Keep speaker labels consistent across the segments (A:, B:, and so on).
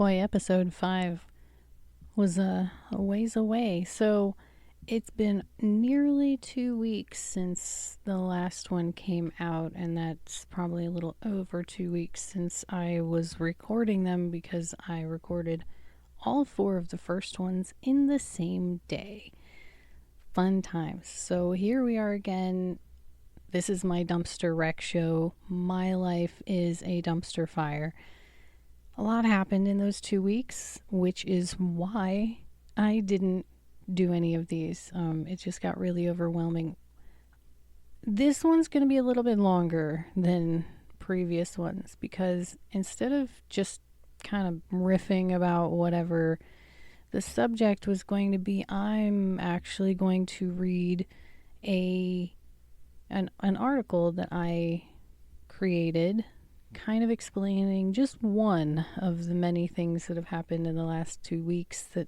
A: Boy, episode 5 was a ways away. So it's been nearly 2 weeks since the last one came out, and that's probably a little over 2 weeks since I was recording them because I recorded all 4 of the first ones in the same day. Fun times. So here we are again. This is my dumpster wreck show. My life is a dumpster fire. A lot happened in those 2 weeks, which is why I didn't do any of these. It just got really overwhelming. This one's going to be a little bit longer than previous ones because instead of just kind of riffing about whatever the subject was going to be, I'm actually going to read an article that I created, kind of explaining just one of the many things that have happened in the last 2 weeks that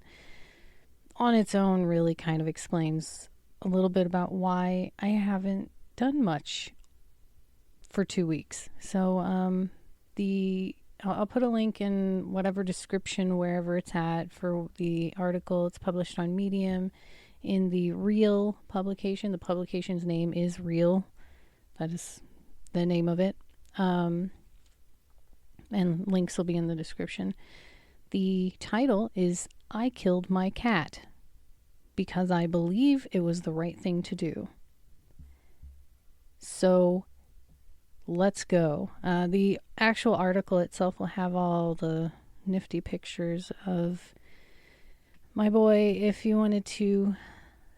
A: on its own really kind of explains a little bit about why I haven't done much for 2 weeks. So I'll put a link in whatever description wherever it's at for the article. It's published on Medium in the Real publication. The publication's name is Real. That is the name of it. And links will be in the description. The title is I Killed My Cat because I believe it was the right thing to do. So let's go. The actual article itself will have all the nifty pictures of my boy if you wanted to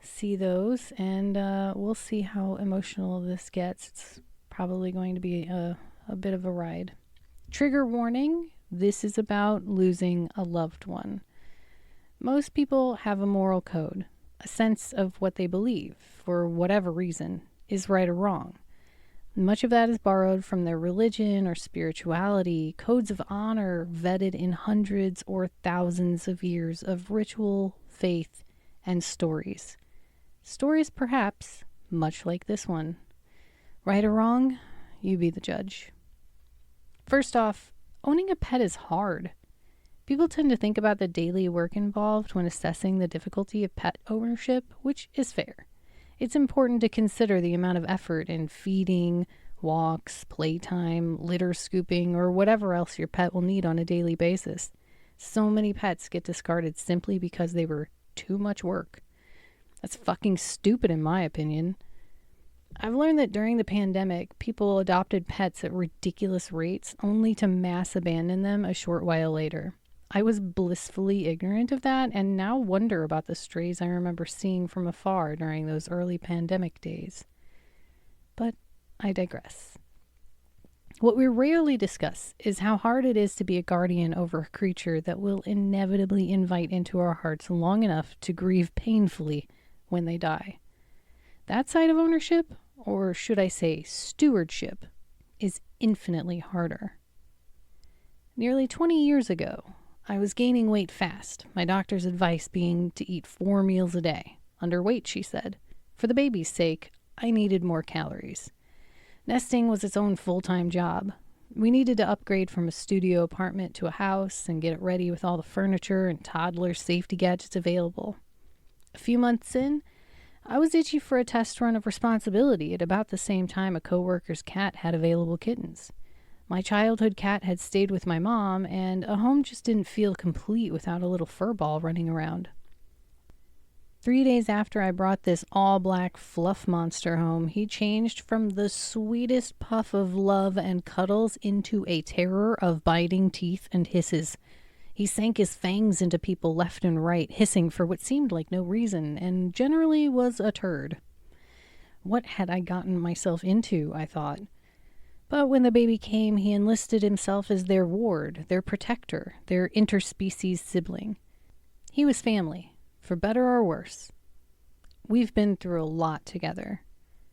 A: see those, and we'll see how emotional this gets. It's probably going to be a bit of a ride. Trigger warning, this is about losing a loved one. Most people have a moral code, a sense of what they believe, for whatever reason, is right or wrong. Much of that is borrowed from their religion or spirituality, codes of honor vetted in hundreds or thousands of years of ritual, faith, and stories. Stories perhaps much like this one. Right or wrong, you be the judge. First off, owning a pet is hard. People tend to think about the daily work involved when assessing the difficulty of pet ownership, which is fair. It's important to consider the amount of effort in feeding, walks, playtime, litter scooping, or whatever else your pet will need on a daily basis. So many pets get discarded simply because they were too much work. That's fucking stupid in my opinion. I've learned that during the pandemic, people adopted pets at ridiculous rates only to mass abandon them a short while later. I was blissfully ignorant of that and now wonder about the strays I remember seeing from afar during those early pandemic days. But I digress. What we rarely discuss is how hard it is to be a guardian over a creature that will inevitably invite into our hearts long enough to grieve painfully when they die. That side of ownership, or should I say stewardship, is infinitely harder. Nearly 20 years ago, I was gaining weight fast, my doctor's advice being to eat 4 meals a day. Underweight, she said. For the baby's sake, I needed more calories. Nesting was its own full-time job. We needed to upgrade from a studio apartment to a house and get it ready with all the furniture and toddler safety gadgets available. A few months in, I was itchy for a test run of responsibility at about the same time a coworker's cat had available kittens. My childhood cat had stayed with my mom, and a home just didn't feel complete without a little fur ball running around. 3 days after I brought this all-black fluff monster home, he changed from the sweetest puff of love and cuddles into a terror of biting teeth and hisses. He sank his fangs into people left and right, hissing for what seemed like no reason, and generally was a turd. What had I gotten myself into, I thought. But when the baby came, he enlisted himself as their ward, their protector, their interspecies sibling. He was family, for better or worse. We've been through a lot together.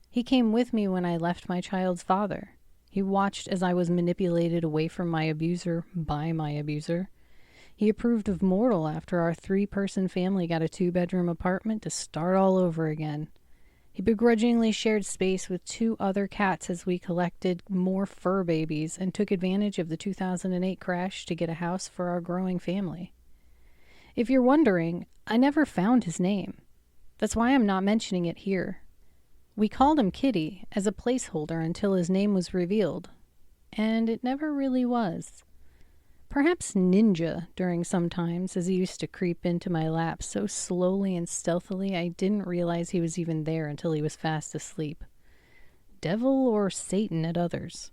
A: He came with me when I left my child's father. He watched as I was manipulated away from my abuser by my abuser. He approved of mortal after our 3-person family got a 2-bedroom apartment to start all over again. He begrudgingly shared space with 2 other cats as we collected more fur babies and took advantage of the 2008 crash to get a house for our growing family. If you're wondering, I never found his name. That's why I'm not mentioning it here. We called him Kitty as a placeholder until his name was revealed, and it never really was. Perhaps Ninja during some times, as he used to creep into my lap so slowly and stealthily I didn't realize he was even there until he was fast asleep. Devil or Satan at others.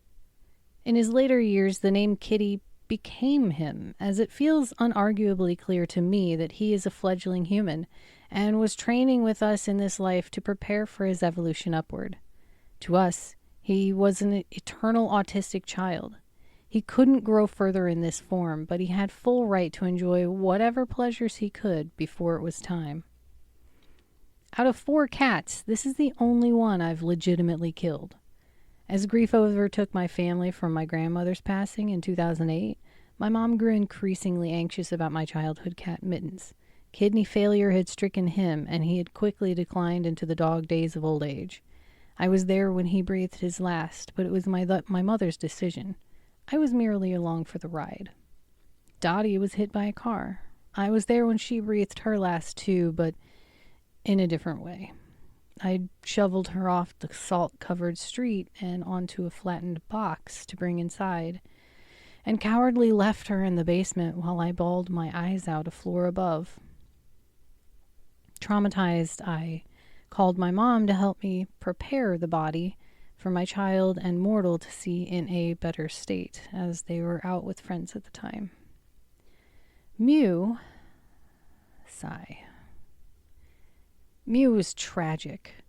A: In his later years, the name Kitty became him, as it feels unarguably clear to me that he is a fledgling human and was training with us in this life to prepare for his evolution upward. To us, he was an eternal autistic child. He couldn't grow further in this form, but he had full right to enjoy whatever pleasures he could before it was time. Out of 4 cats, this is the only one I've legitimately killed. As grief overtook my family from my grandmother's passing in 2008, my mom grew increasingly anxious about my childhood cat Mittens. Kidney failure had stricken him, and he had quickly declined into the dog days of old age. I was there when he breathed his last, but it was my mother's decision. I was merely along for the ride. Dottie was hit by a car. I was there when she breathed her last too, but in a different way. I shoveled her off the salt-covered street and onto a flattened box to bring inside, and cowardly left her in the basement while I bawled my eyes out a floor above. Traumatized, I called my mom to help me prepare the body for my child and mortal to see in a better state, as they were out with friends at the time. Mew, sigh. Mew was tragic.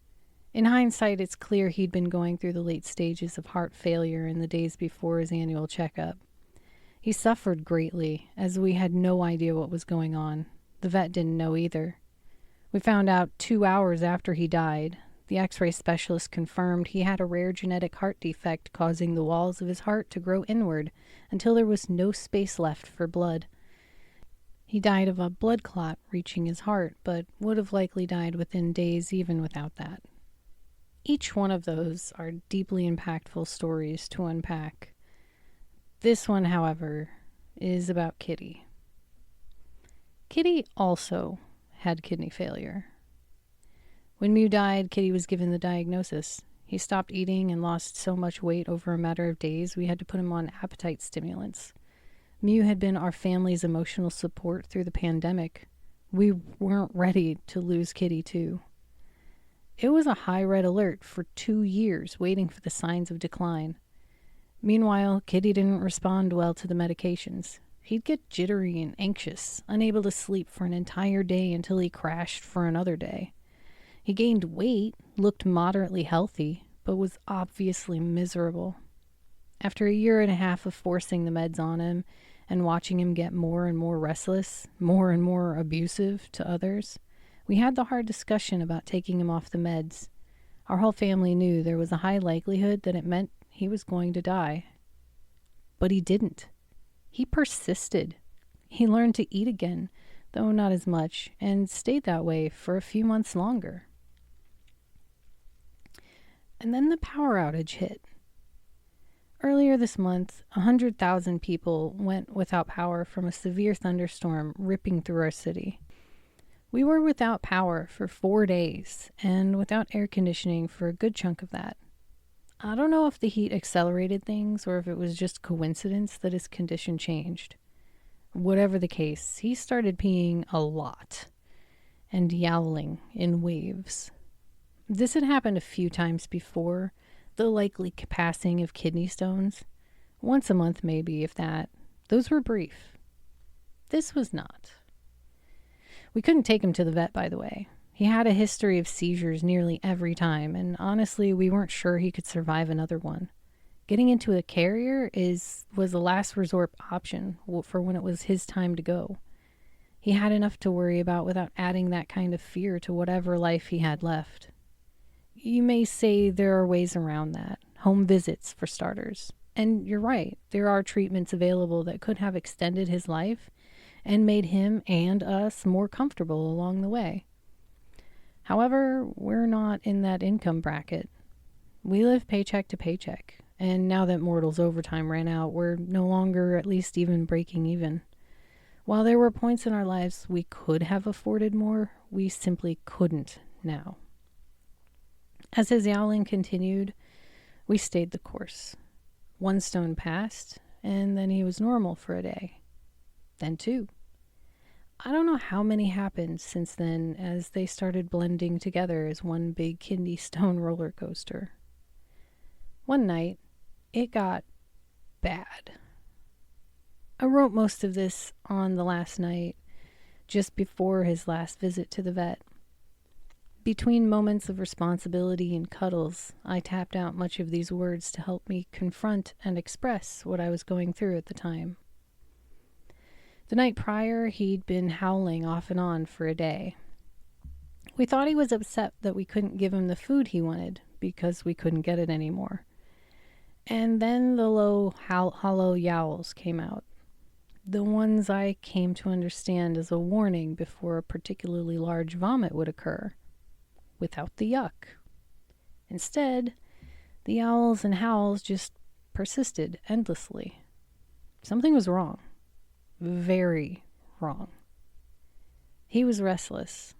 A: In hindsight, it's clear he'd been going through the late stages of heart failure in the days before his annual checkup. He suffered greatly, as we had no idea what was going on. The vet didn't know either. We found out 2 hours after he died. The X-ray specialist confirmed he had a rare genetic heart defect causing the walls of his heart to grow inward until there was no space left for blood. He died of a blood clot reaching his heart, but would have likely died within days even without that. Each one of those are deeply impactful stories to unpack. This one, however, is about Kitty. Kitty also had kidney failure. When Mew died, Kitty was given the diagnosis. He stopped eating and lost so much weight over a matter of days we had to put him on appetite stimulants. Mew had been our family's emotional support through the pandemic. We weren't ready to lose Kitty too. It was a high red alert for 2 years, waiting for the signs of decline. Meanwhile, Kitty didn't respond well to the medications. He'd get jittery and anxious, unable to sleep for an entire day until he crashed for another day. He gained weight, looked moderately healthy, but was obviously miserable. After a 1.5 years of forcing the meds on him and watching him get more and more restless, more and more abusive to others, we had the hard discussion about taking him off the meds. Our whole family knew there was a high likelihood that it meant he was going to die. But he didn't. He persisted. He learned to eat again, though not as much, and stayed that way for a few months longer. And then the power outage hit. Earlier this month, 100,000 people went without power from a severe thunderstorm ripping through our city. We were without power for 4 days, and without air conditioning for a good chunk of that. I don't know if the heat accelerated things or if it was just coincidence that his condition changed. Whatever the case, he started peeing a lot and yowling in waves. This had happened a few times before, the likely passing of kidney stones. Once a month maybe, if that. Those were brief. This was not. We couldn't take him to the vet, by the way. He had a history of seizures nearly every time, and honestly, we weren't sure he could survive another one. Getting into a carrier was a last resort option for when it was his time to go. He had enough to worry about without adding that kind of fear to whatever life he had left. You may say there are ways around that. Home visits, for starters. And you're right, there are treatments available that could have extended his life and made him and us more comfortable along the way. However, we're not in that income bracket. We live paycheck to paycheck, and now that Mortal's overtime ran out, we're no longer at least even breaking even. While there were points in our lives we could have afforded more, we simply couldn't now. As his yowling continued, we stayed the course. One stone passed, and then he was normal for a day. Then two. I don't know how many happened since then, as they started blending together as one big kidney stone roller coaster. One night, it got bad. I wrote most of this on the last night, just before his last visit to the vet. Between moments of responsibility and cuddles, I tapped out much of these words to help me confront and express what I was going through at the time. The night prior, he'd been howling off and on for a day. We thought he was upset that we couldn't give him the food he wanted because we couldn't get it anymore. And then the low, hollow yowls came out. The ones I came to understand as a warning before a particularly large vomit would occur, without the yuck. Instead, the yowls and howls just persisted endlessly. Something was wrong. Very wrong. He was restless.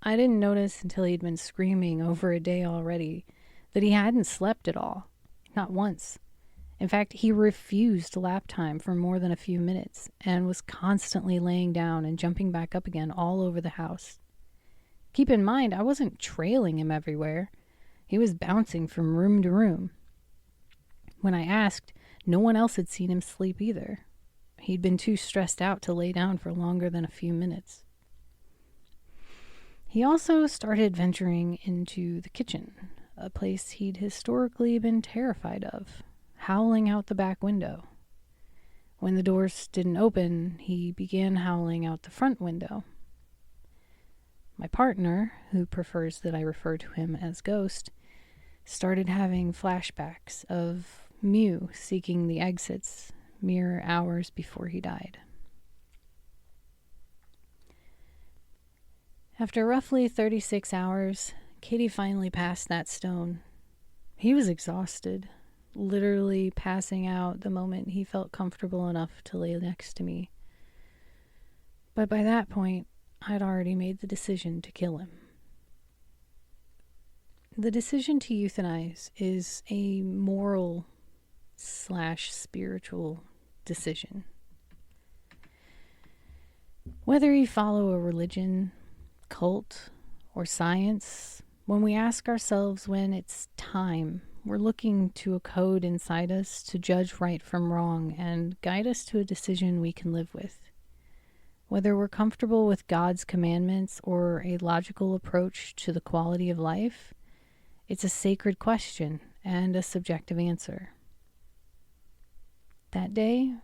A: I didn't notice until he'd been screaming over a day already that he hadn't slept at all. Not once. In fact, he refused lap time for more than a few minutes and was constantly laying down and jumping back up again all over the house. Keep in mind, I wasn't trailing him everywhere. He was bouncing from room to room. When I asked, no one else had seen him sleep either. He'd been too stressed out to lay down for longer than a few minutes. He also started venturing into the kitchen, a place he'd historically been terrified of, howling out the back window. When the doors didn't open, he began howling out the front window. My partner, who prefers that I refer to him as Ghost, started having flashbacks of Mew seeking the exits mere hours before he died. After roughly 36 hours, Kitty finally passed that stone. He was exhausted, literally passing out the moment he felt comfortable enough to lay next to me. But by that point, I'd already made the decision to kill him. The decision to euthanize is a moral/spiritual decision. Whether you follow a religion, cult, or science, when we ask ourselves when it's time, we're looking to a code inside us to judge right from wrong and guide us to a decision we can live with. Whether we're comfortable with God's commandments or a logical approach to the quality of life, it's a sacred question and a subjective answer. That day,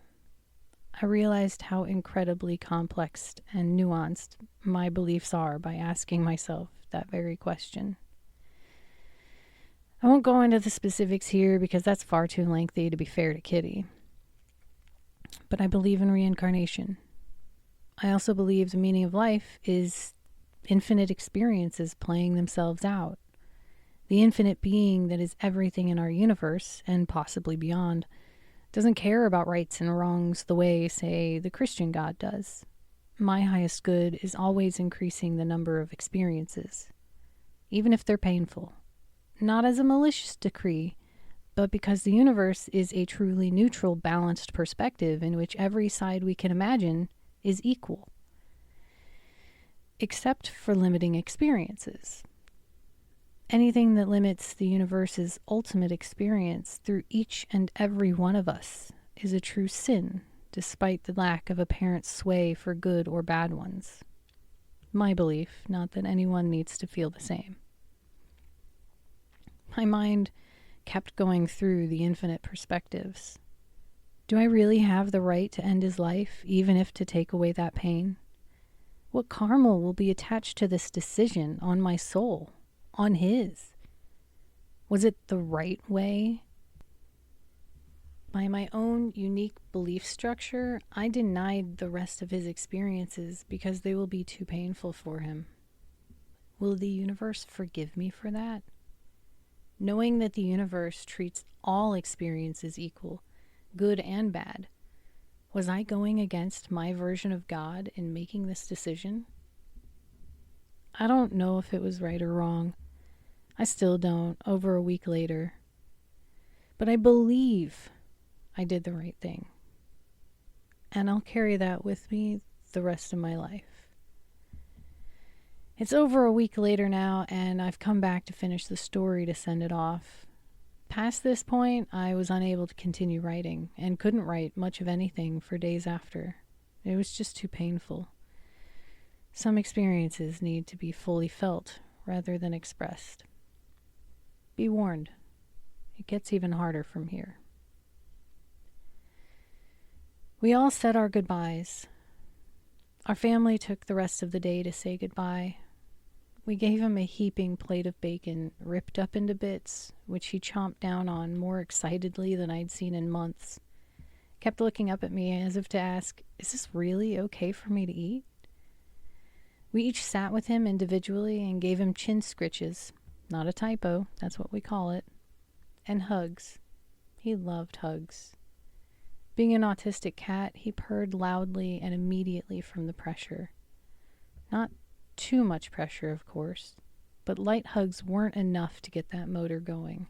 A: I realized how incredibly complex and nuanced my beliefs are by asking myself that very question. I won't go into the specifics here because that's far too lengthy to be fair to Kitty. But I believe in reincarnation. I also believe the meaning of life is infinite experiences playing themselves out. The infinite being that is everything in our universe, and possibly beyond, doesn't care about rights and wrongs the way, say, the Christian God does. My highest good is always increasing the number of experiences, even if they're painful. Not as a malicious decree, but because the universe is a truly neutral, balanced perspective in which every side we can imagine is equal, except for limiting experiences. Anything that limits the universe's ultimate experience through each and every one of us is a true sin, despite the lack of apparent sway for good or bad ones. My belief, not that anyone needs to feel the same. My mind kept going through the infinite perspectives. Do I really have the right to end his life, even if to take away that pain? What karma will be attached to this decision on my soul, on his? Was it the right way? By my own unique belief structure, I denied the rest of his experiences because they will be too painful for him. Will the universe forgive me for that? Knowing that the universe treats all experiences equal, good and bad, was I going against my version of God in making this decision? I don't know if it was right or wrong. I still don't, over a week later. But I believe I did the right thing. And I'll carry that with me the rest of my life. It's over a week later now, and I've come back to finish the story to send it off. Past this point, I was unable to continue writing, and couldn't write much of anything for days after. It was just too painful. Some experiences need to be fully felt rather than expressed. Be warned, it gets even harder from here. We all said our goodbyes. Our family took the rest of the day to say goodbye. We gave him a heaping plate of bacon, ripped up into bits, which he chomped down on more excitedly than I'd seen in months. Kept looking up at me as if to ask, is this really okay for me to eat? We each sat with him individually and gave him chin scritches. Not a typo, that's what we call it. And hugs. He loved hugs. Being an autistic cat, he purred loudly and immediately from the pressure. Not too much pressure, of course, but light hugs weren't enough to get that motor going.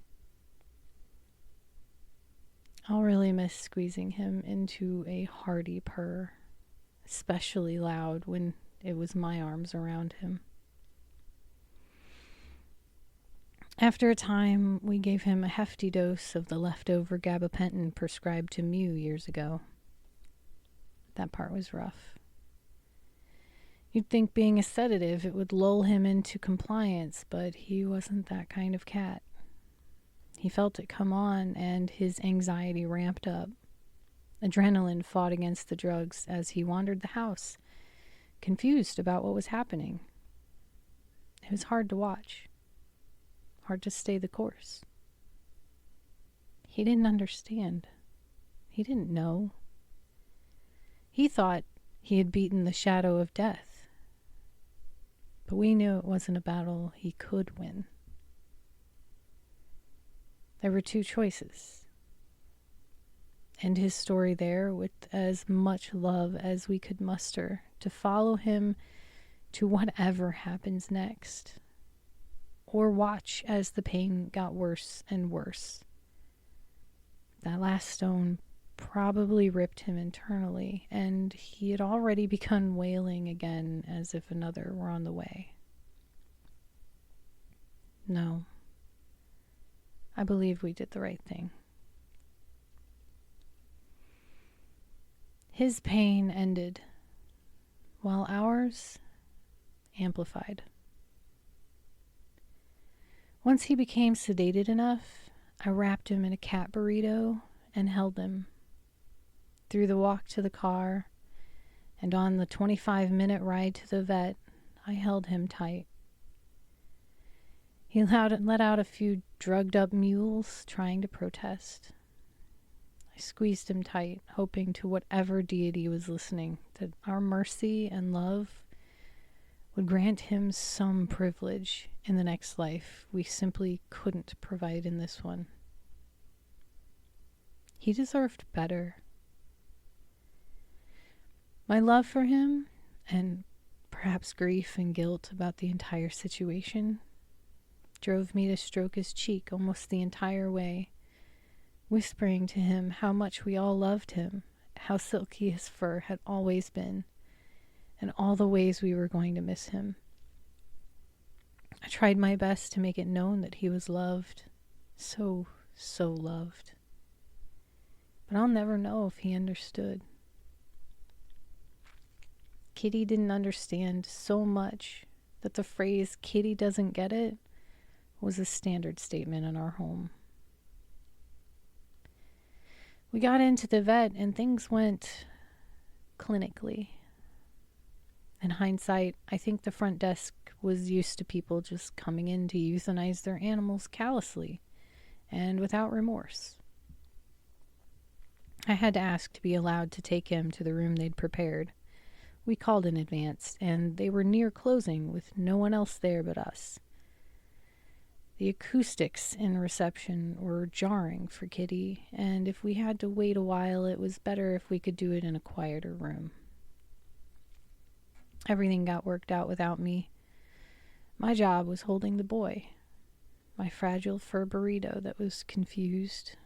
A: I'll really miss squeezing him into a hearty purr, especially loud when it was my arms around him. After a time, we gave him a hefty dose of the leftover gabapentin prescribed to Mew years ago. That part was rough. You'd think being a sedative, it would lull him into compliance, but he wasn't that kind of cat. He felt it come on, and his anxiety ramped up. Adrenaline fought against the drugs as he wandered the house, confused about what was happening. It was hard to watch. Hard to stay the course. He didn't understand. He didn't know. He thought he had beaten the shadow of death. But we knew it wasn't a battle he could win. There were two choices. End his story there with as much love as we could muster to follow him to whatever happens next. Or watch as the pain got worse and worse. That last stone probably ripped him internally, and he had already begun wailing again as if another were on the way. No. I believe we did the right thing. His pain ended, while ours amplified. Once he became sedated enough, I wrapped him in a cat burrito and held him. Through the walk to the car, and on the 25-minute ride to the vet, I held him tight. He let out a few drugged-up mules trying to protest. I squeezed him tight, hoping to whatever deity was listening that our mercy and love would grant him some privilege in the next life we simply couldn't provide in this one. He deserved better. My love for him, and perhaps grief and guilt about the entire situation, drove me to stroke his cheek almost the entire way, whispering to him how much we all loved him, how silky his fur had always been, and all the ways we were going to miss him. I tried my best to make it known that he was loved, so loved. But I'll never know if he understood. Kitty didn't understand so much that the phrase "Kitty doesn't get it" was a standard statement in our home. We got into the vet and things went clinically. In hindsight, I think the front desk was used to people just coming in to euthanize their animals callously and without remorse. I had to ask to be allowed to take him to the room they'd prepared, We called in advance, and they were near closing with no one else there but us. The acoustics in reception were jarring for Kitty, and if we had to wait a while, it was better if we could do it in a quieter room. Everything got worked out without me. My job was holding the boy, my fragile fur burrito that was confused,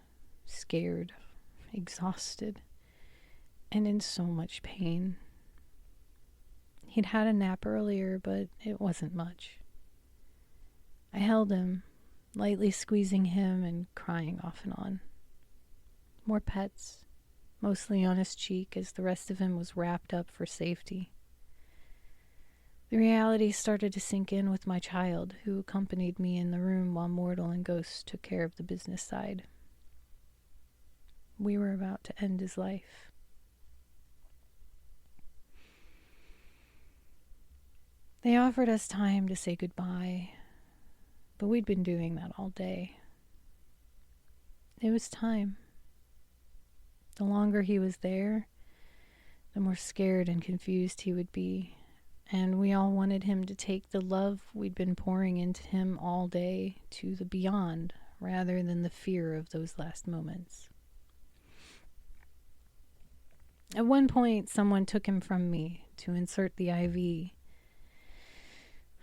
A: scared, exhausted, and in so much pain. He'd had a nap earlier, but it wasn't much. I held him, lightly squeezing him and crying off and on. More pets, mostly on his cheek as the rest of him was wrapped up for safety. The reality started to sink in with my child, who accompanied me in the room while Mortal and Ghost took care of the business side. We were about to end his life. They offered us time to say goodbye, but we'd been doing that all day. It was time. The longer he was there, the more scared and confused he would be, and we all wanted him to take the love we'd been pouring into him all day to the beyond, rather than the fear of those last moments. At one point, someone took him from me to insert the IV.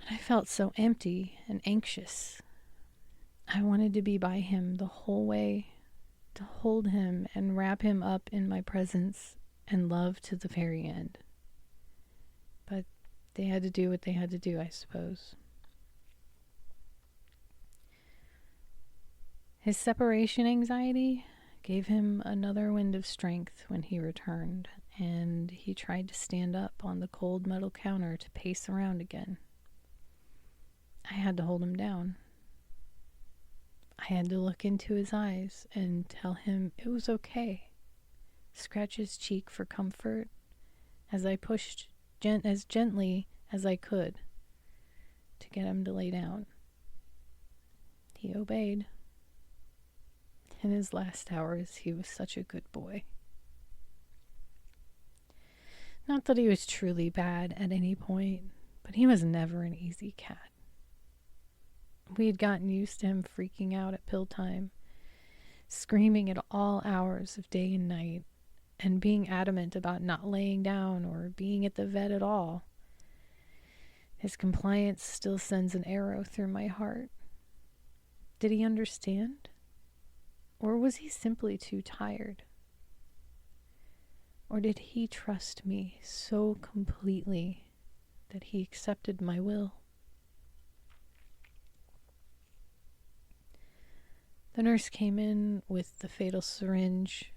A: I felt so empty and anxious. I wanted to be by him the whole way, to hold him and wrap him up in my presence and love to the very end. But they had to do what they had to do, I suppose. His separation anxiety gave him another wind of strength when he returned, and he tried to stand up on the cold metal counter to pace around again. I had to hold him down. I had to look into his eyes and tell him it was okay. Scratch his cheek for comfort as I pushed as gently as I could to get him to lay down. He obeyed. In his last hours, he was such a good boy. Not that he was truly bad at any point, but he was never an easy cat. We had gotten used to him freaking out at pill time, screaming at all hours of day and night, and being adamant about not laying down or being at the vet at all. His compliance still sends an arrow through my heart. Did he understand? Or was he simply too tired? Or did he trust me so completely that he accepted my will? The nurse came in with the fatal syringe,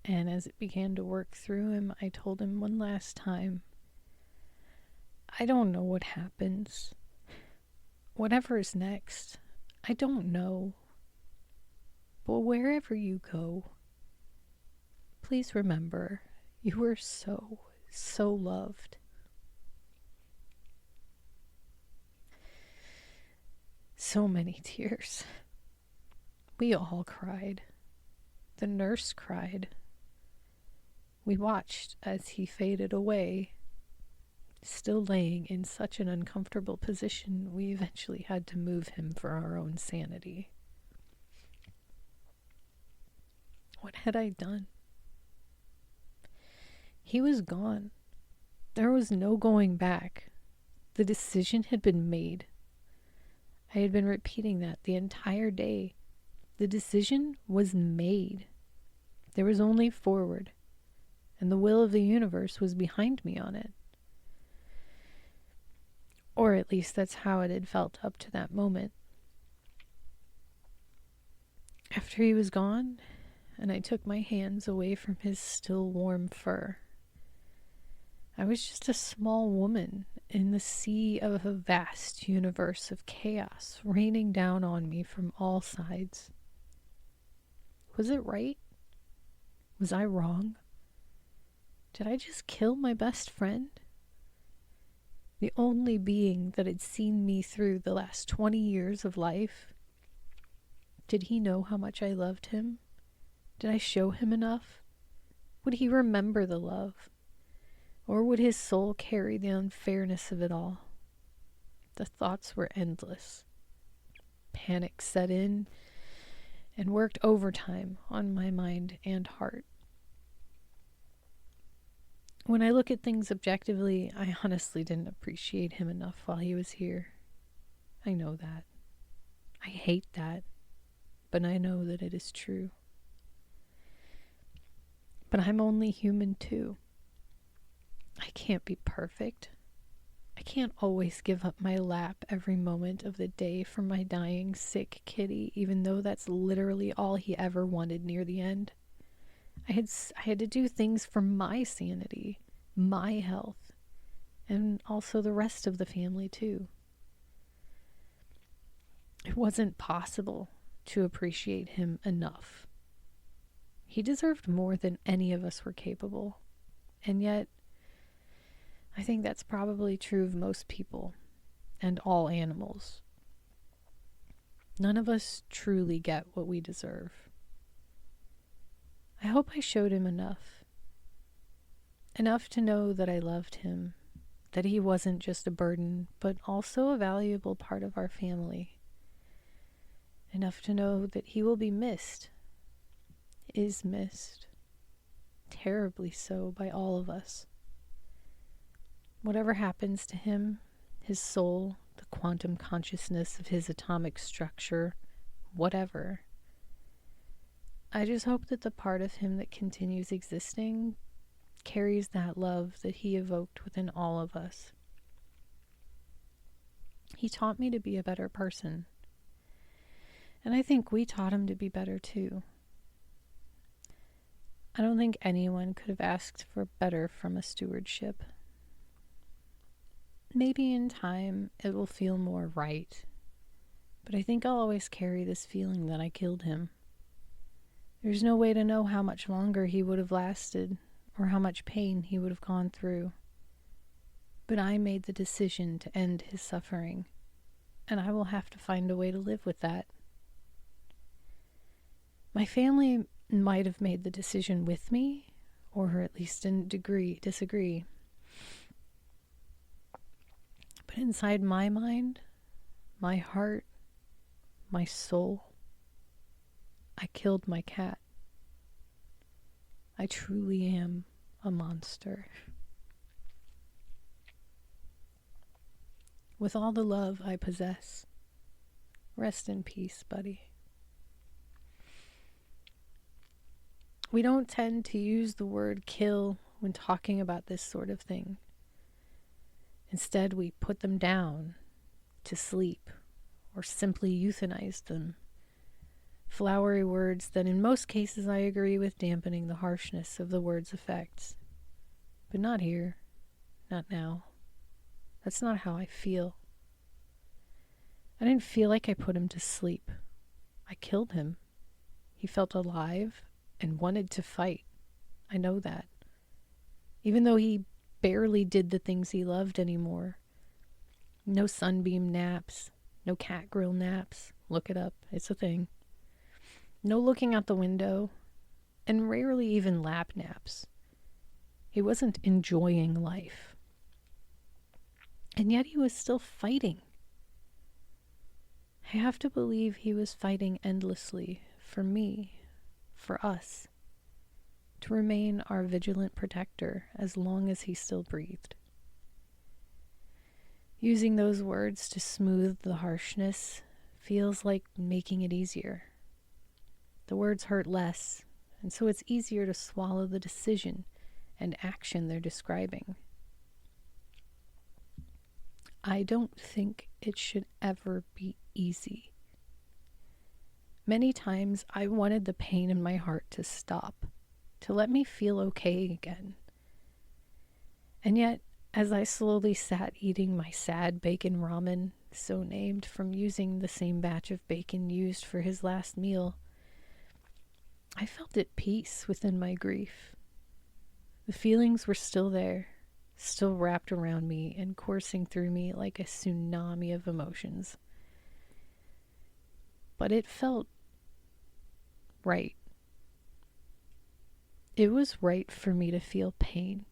A: and as it began to work through him, I told him one last time, I don't know what happens. Whatever is next, I don't know. But wherever you go, please remember you were so, so loved. So many tears. We all cried. The nurse cried. We watched as he faded away. Still laying in such an uncomfortable position, we eventually had to move him for our own sanity. What had I done? He was gone. There was no going back. The decision had been made. I had been repeating that the entire day. The decision was made. There was only forward, and the will of the universe was behind me on it. Or at least that's how it had felt up to that moment. After he was gone, and I took my hands away from his still warm fur, I was just a small woman in the sea of a vast universe of chaos raining down on me from all sides. Was it right? Was I wrong? Did I just kill my best friend? The only being that had seen me through the last 20 years of life? Did he know how much I loved him? Did I show him enough? Would he remember the love? Or would his soul carry the unfairness of it all? The thoughts were endless. Panic set in and worked overtime on my mind and heart. When I look at things objectively, I honestly didn't appreciate him enough while he was here. I know that. I hate that, but I know that it is true. But I'm only human too. I can't be perfect. I can't always give up my lap every moment of the day for my dying, sick kitty, even though that's literally all he ever wanted near the end. I had to do things for my sanity, my health, and also the rest of the family too. It wasn't possible to appreciate him enough. He deserved more than any of us were capable. And yet, I think that's probably true of most people and all animals. None of us truly get what we deserve. I hope I showed him enough. Enough to know that I loved him, that he wasn't just a burden, but also a valuable part of our family. Enough to know that he will be missed, is missed, terribly so by all of us. Whatever happens to him, his soul, the quantum consciousness of his atomic structure, whatever, I just hope that the part of him that continues existing carries that love that he evoked within all of us. He taught me to be a better person, and I think we taught him to be better too. I don't think anyone could have asked for better from a stewardship. Maybe in time it will feel more right, but I think I'll always carry this feeling that I killed him. There's no way to know how much longer he would have lasted or how much pain he would have gone through. But I made the decision to end his suffering, and I will have to find a way to live with that. My family might have made the decision with me, or at least in degree disagree. But inside my mind, my heart, my soul, I killed my cat. I truly am a monster. With all the love I possess, rest in peace, buddy. We don't tend to use the word kill when talking about this sort of thing. Instead, we put them down to sleep or simply euthanize them. Flowery words that in most cases I agree with dampening the harshness of the word's effects. But not here, not now. That's not how I feel. I didn't feel like I put him to sleep. I killed him. He felt alive and wanted to fight. I know that. Even though he barely did the things he loved anymore. No sunbeam naps, no cat grill naps. Look it up, it's a thing. No looking out the window, and rarely even lap naps. He wasn't enjoying life. And yet he was still fighting. I have to believe he was fighting endlessly for me, for us, to remain our vigilant protector as long as he still breathed. Using those words to smooth the harshness feels like making it easier. The words hurt less, and so it's easier to swallow the decision and action they're describing. I don't think it should ever be easy. Many times I wanted the pain in my heart to stop, to let me feel okay again. And yet, as I slowly sat eating my sad bacon ramen, so named from using the same batch of bacon used for his last meal, I felt at peace within my grief. The feelings were still there, still wrapped around me and coursing through me like a tsunami of emotions. But it felt right. It was right for me to feel pain.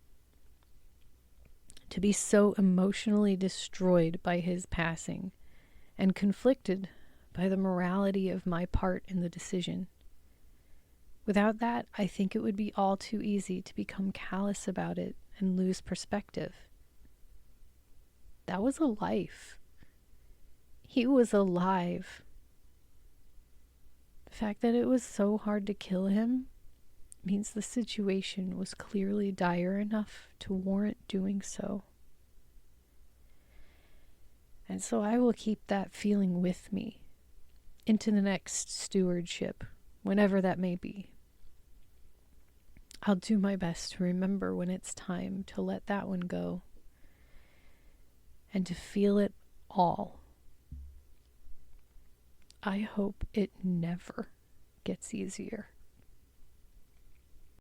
A: to be so emotionally destroyed by his passing and conflicted by the morality of my part in the decision. Without that, I think it would be all too easy to become callous about it and lose perspective. That was a life. He was alive. The fact that it was so hard to kill him means the situation was clearly dire enough to warrant doing so. And so I will keep that feeling with me into the next stewardship, whenever that may be. I'll do my best to remember when it's time to let that one go and to feel it all. I hope it never gets easier.